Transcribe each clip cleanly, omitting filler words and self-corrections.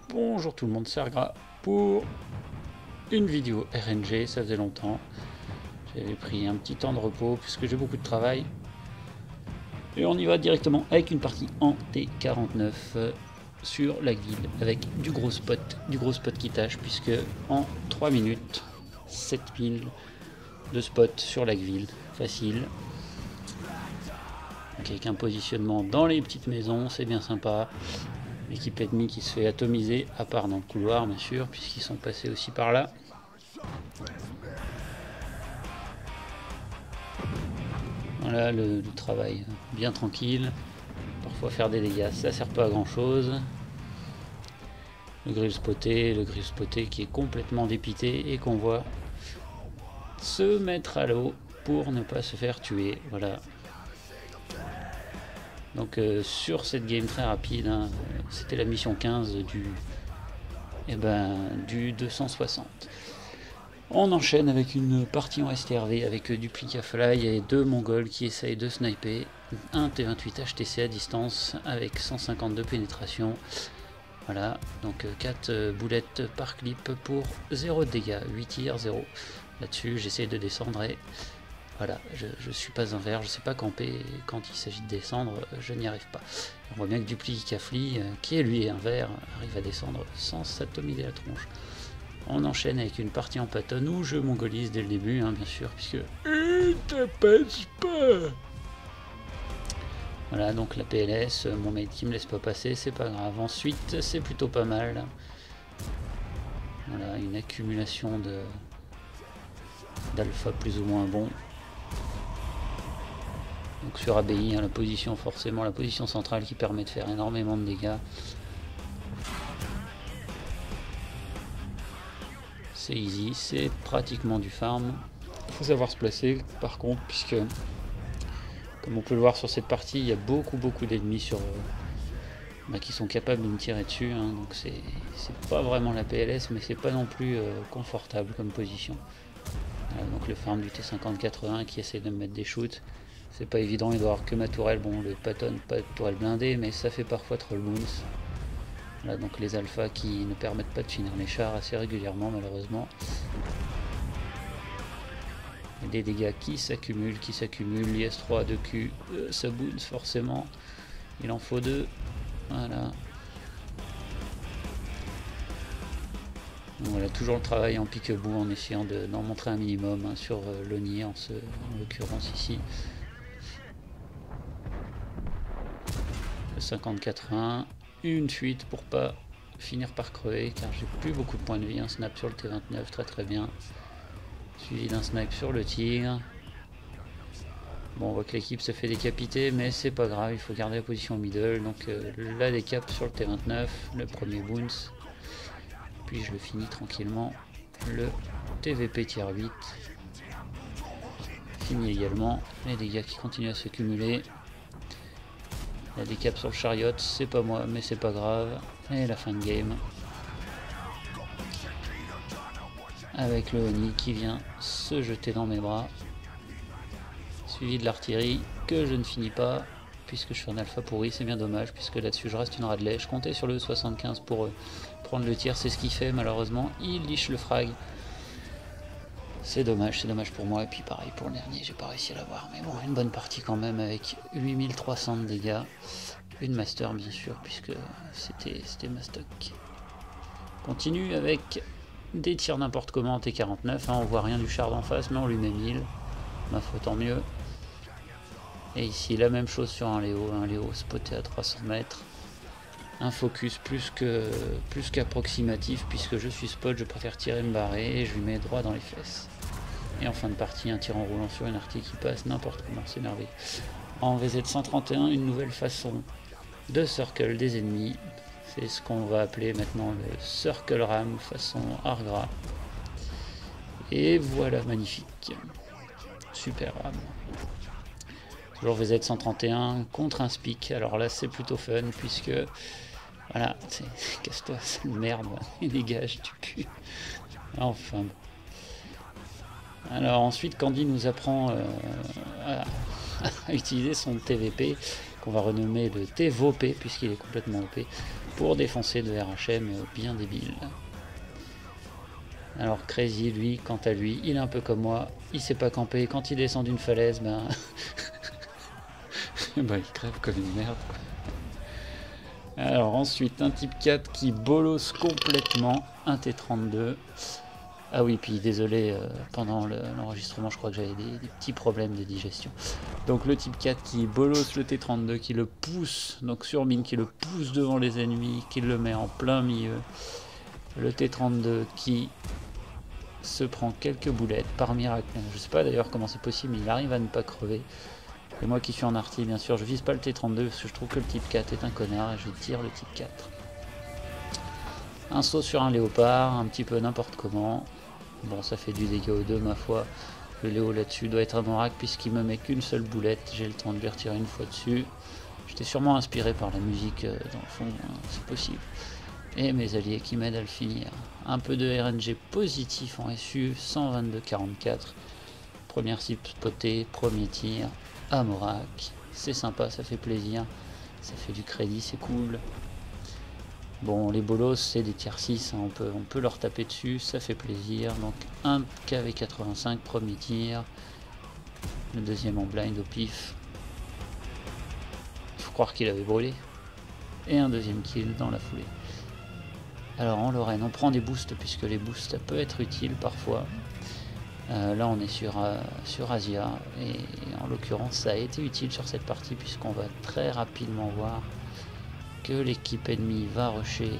Bonjour tout le monde, c'est Argra pour une vidéo RNG, ça faisait longtemps. J'avais pris un petit temps de repos puisque j'ai beaucoup de travail. Et on y va directement avec une partie en T49 sur la guilde avec du gros spot qui tâche puisque en 3 minutes, 7000 de spot sur la guilde, facile. Donc avec un positionnement dans les petites maisons, c'est bien sympa. L'équipe ennemie qui se fait atomiser, à part dans le couloir bien sûr, puisqu'ils sont passés aussi par là. Voilà le travail bien tranquille. Parfois faire des dégâts, ça sert pas à grand chose. Le grill spoté qui est complètement dépité et qu'on voit se mettre à l'eau pour ne pas se faire tuer. Voilà. Donc sur cette game très rapide, hein, c'était la mission 15 du 260. On enchaîne avec une partie en STRV avec Duplica Fly et 2 Mongols qui essayent de sniper. Un T28 HTC à distance avec 152 pénétration. Voilà, donc 4 boulettes par clip pour 0 de dégâts, 8 tirs, 0. Là-dessus, j'essaie de descendre et voilà, je suis pas un vert, je sais pas camper, quand il s'agit de descendre, je n'y arrive pas. On voit bien que Duplica Fly, qui est lui un vert, arrive à descendre sans s'atomiser la tronche. On enchaîne avec une partie en patone où je mongolise dès le début, hein, bien sûr, puisque ça passe pas. Voilà, donc la PLS, mon mate qui me laisse pas passer, c'est pas grave. Ensuite, c'est plutôt pas mal. Voilà, une accumulation d'alpha plus ou moins bon. Donc sur ABI, hein, la position forcément, la position centrale qui permet de faire énormément de dégâts. C'est easy, c'est pratiquement du farm. Il faut savoir se placer par contre, puisque comme on peut le voir sur cette partie, il y a beaucoup d'ennemis qui sont capables de me tirer dessus. Hein, donc c'est pas vraiment la PLS, mais c'est pas non plus confortable comme position. Voilà, donc le farm du T50-80 qui essaie de me mettre des shoots. C'est pas évident, il doit avoir que ma tourelle. Bon, le patton, pas de tourelle blindée, mais ça fait parfois troll bounce. Voilà, donc les alphas qui ne permettent pas de finir les chars assez régulièrement, malheureusement. Et des dégâts qui s'accumulent, l'IS-3 de Q, ça bounce forcément. Il en faut 2. Voilà. Donc voilà, toujours le travail en pique-bout en essayant d'en montrer un minimum hein, sur l'ONI en l'occurrence ici. 50-80, une fuite pour pas finir par crever car j'ai plus beaucoup de points de vie, un snap sur le T29 très bien, suivi d'un snipe sur le tigre. Bon, on voit que l'équipe se fait décapiter mais c'est pas grave, il faut garder la position middle, donc la décap sur le T29, le premier bounce, puis je le finis tranquillement, le TVP tier 8 fini également, les dégâts qui continuent à s'accumuler. La décap sur le chariot, c'est pas moi, mais c'est pas grave. Et la fin de game. Avec le Oni qui vient se jeter dans mes bras. Suivi de l'artillerie que je ne finis pas, puisque je suis un alpha pourri, c'est bien dommage, puisque là-dessus je reste une Radley. Je comptais sur le 75 pour prendre le tir, c'est ce qu'il fait malheureusement. Il liche le frag. C'est dommage pour moi, et puis pareil pour le dernier, j'ai pas réussi à l'avoir, mais bon, une bonne partie quand même avec 8300 de dégâts, une master bien sûr, puisque c'était ma stock. Continue avec des tirs n'importe comment en T49, hein, on voit rien du char d'en face, mais on lui met 1000, ma foi tant mieux. Et ici la même chose sur un Léo spoté à 300 mètres, un focus plus qu'approximatif, puisque je suis spot, je préfère tirer me barrer, et je lui mets droit dans les fesses. Et en fin de partie, un tir en roulant sur une artille qui passe n'importe comment, c'est merveilleux. En VZ131, une nouvelle façon de circle des ennemis. C'est ce qu'on va appeler maintenant le circle ram façon Argra. Et voilà, magnifique. Super ram. Toujours VZ131 contre un speak. Alors là, c'est plutôt fun puisque... Voilà, casse-toi, c'est une merde, et dégage du cul. Enfin. Alors ensuite, Candy nous apprend à utiliser son TVP qu'on va renommer le TVOP, puisqu'il est complètement OP, pour défoncer de RHM bien débile. Alors Crazy, lui, quant à lui, il est un peu comme moi, il sait pas camper, quand il descend d'une falaise, ben... ben il crève comme une merde. Alors ensuite, un type 4 qui bolosse complètement, un T32. Ah oui, puis désolé, pendant l'enregistrement, je crois que j'avais des petits problèmes de digestion. Donc le type 4 qui bolosse le T32, qui le pousse, donc sur mine, qui le pousse devant les ennemis, qui le met en plein milieu. Le T32 qui se prend quelques boulettes par miracle. Je sais pas d'ailleurs comment c'est possible, mais il arrive à ne pas crever. Et moi qui suis en arty, bien sûr, je vise pas le T32 parce que je trouve que le type 4 est un connard et je tire le type 4. Un saut sur un léopard, un petit peu n'importe comment. Bon, ça fait du dégât aux deux, ma foi. Le Léo là-dessus doit être un miracle puisqu'il me met qu'une seule boulette. J'ai le temps de lui retirer une fois dessus. J'étais sûrement inspiré par la musique dans le fond, hein, c'est possible. Et mes alliés qui m'aident à le finir. Un peu de RNG positif en SU, 122-44. Première cible spotée, premier tir, Amorak. C'est sympa, ça fait plaisir. Ça fait du crédit, c'est cool. Bon, les bolos, c'est des tiers 6, hein, on peut leur taper dessus, ça fait plaisir. Donc un KV85, premier tir. Le deuxième en blind au pif. Il faut croire qu'il avait brûlé. Et un deuxième kill dans la foulée. Alors en Lorraine, on prend des boosts, puisque les boosts, ça peut être utile parfois. Là on est sur Asia, et en l'occurrence ça a été utile sur cette partie, puisqu'on va très rapidement voir que l'équipe ennemie va rusher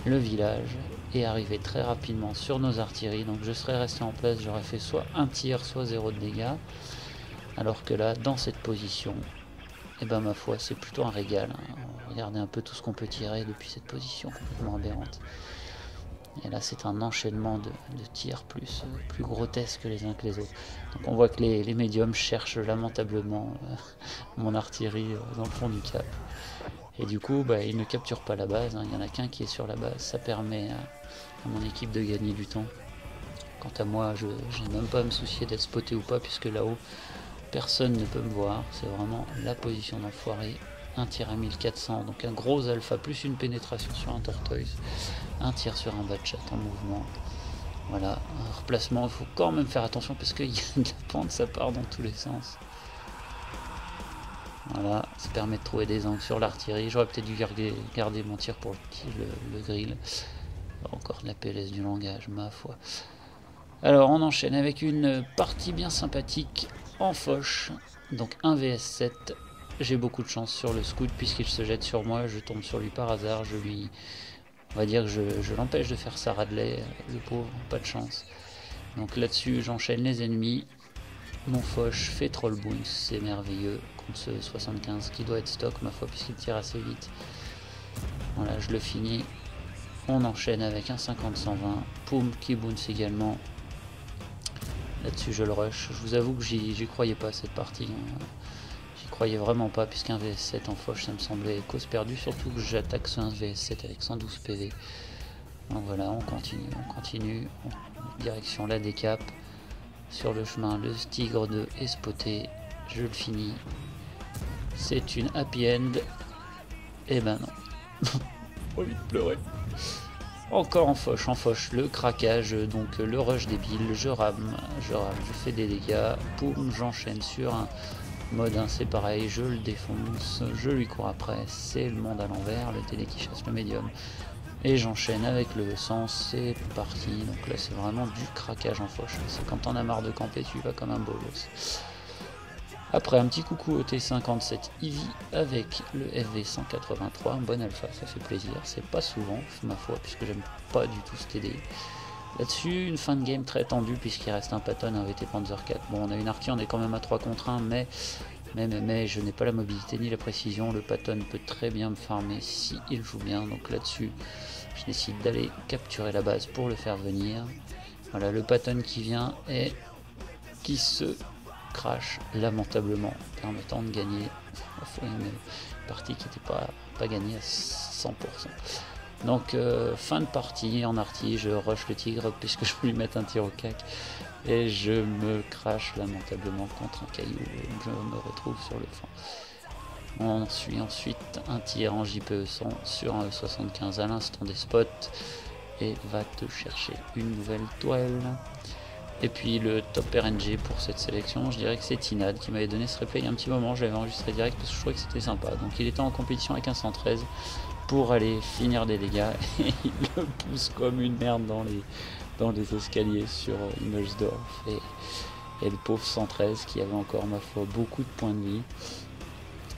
le village et arriver très rapidement sur nos artilleries. Donc je serais resté en place, j'aurais fait soit un tir, soit 0 de dégâts. Alors que là, dans cette position, et ben ma foi, c'est plutôt un régal. Hein. Regardez un peu tout ce qu'on peut tirer depuis cette position complètement aberrante. Et là, c'est un enchaînement de tirs plus grotesques les uns que les autres. Donc on voit que les médiums cherchent lamentablement mon artillerie dans le fond du cap. Et du coup, bah, ils ne capturent pas la base, hein. Il n'y en a qu'un qui est sur la base. Ça permet à mon équipe de gagner du temps. Quant à moi, je n'ai même pas à me soucier d'être spoté ou pas, puisque là-haut, personne ne peut me voir. C'est vraiment la position d'enfoiré. Un tir à 1400, donc un gros alpha, plus une pénétration sur un tortoise. Un tir sur un bas de chat en mouvement. Voilà, un replacement, il faut quand même faire attention, parce qu'il y a de la pente, ça part dans tous les sens. Voilà, ça permet de trouver des angles sur l'artillerie. J'aurais peut-être dû garder mon tir pour le grill. Encore de la PLS du langage, ma foi. Alors, on enchaîne avec une partie bien sympathique en Foch. Donc, un VS7. J'ai beaucoup de chance sur le scout puisqu'il se jette sur moi. Je tombe sur lui par hasard. On va dire que je l'empêche de faire sa Radley. Le pauvre, pas de chance. Donc là-dessus, j'enchaîne les ennemis. Mon Foch fait Trollboons, c'est merveilleux, contre ce 75 qui doit être stock, ma foi, puisqu'il tire assez vite. Voilà, je le finis. On enchaîne avec un 50-120. Poum, qui bounce également. Là-dessus, je le rush. Je vous avoue que j'y croyais pas cette partie. J'y croyais vraiment pas, puisqu'un VS7 en Foch, ça me semblait cause perdue, surtout que j'attaque ce 1 VS7 avec 112 PV. Donc voilà, on continue. Direction la décap. Sur le chemin, le tigre 2 est spoté, je le finis. C'est une happy end. Et ben non. Envie de pleurer. Encore en Foch, le craquage, donc le rush débile, je rame, je fais des dégâts, poum, j'enchaîne sur un mode 1, c'est pareil, je le défonce, je lui cours après, c'est le monde à l'envers, le télé qui chasse le médium. Et j'enchaîne avec le sens, c'est parti. Donc là c'est vraiment du craquage en Foch. C'est quand t'en as marre de camper, tu vas comme un bolos. Après un petit coucou au T57 Eevee avec le FV183, un bon alpha, ça fait plaisir. C'est pas souvent, ma foi, puisque j'aime pas du tout ce TD. Là-dessus, une fin de game très tendue puisqu'il reste un Patton, un VT Panzer 4. Bon, on a une arty, on est quand même à 3 contre 1, mais je n'ai pas la mobilité ni la précision. Le Patton peut très bien me farmer si il joue bien. Donc là-dessus, je décide d'aller capturer la base pour le faire venir. Voilà, le Patton qui vient et qui se crash lamentablement, permettant de gagner une partie qui n'était pas gagnée à 100%. Donc fin de partie en arty, je rush le tigre puisque je peux lui mettre un tir au cac. Et je me crache lamentablement contre un caillou, je me retrouve sur le flanc. On suit ensuite un tir en JPE 100 sur un E75 à l'instant des spots et va te chercher une nouvelle toile. Et puis le top RNG pour cette sélection, je dirais que c'est Tinad qui m'avait donné ce replay il y a un petit moment. Je l'avais enregistré direct parce que je trouvais que c'était sympa. Donc il était en compétition avec un 113 pour aller finir des dégâts et il le pousse comme une merde dans les escaliers sur Himmelsdorf. Et le pauvre 113 qui avait encore, ma foi, beaucoup de points de vie,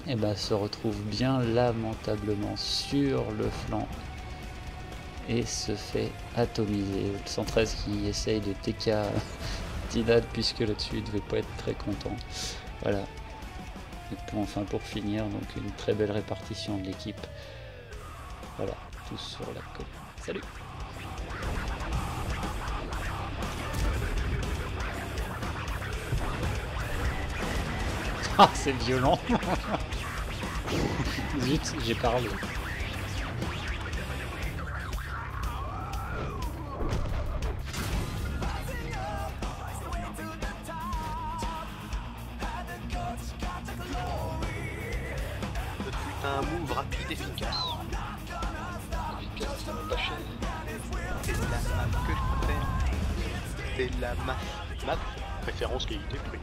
et bah, se retrouve bien lamentablement sur le flanc et se fait atomiser. Le 113 qui essaye de TK Tinad puisque là-dessus il devait pas être très content. Voilà. Et enfin pour finir, donc une très belle répartition de l'équipe. Voilà, tous sur la colline. Salut! Ah, c'est violent. Zut, j'ai parlé. Un move rapide, efficace. Efficace, ça va pas cher. C'est la map que je préfère. C'est la map. Préférence qualité-prix.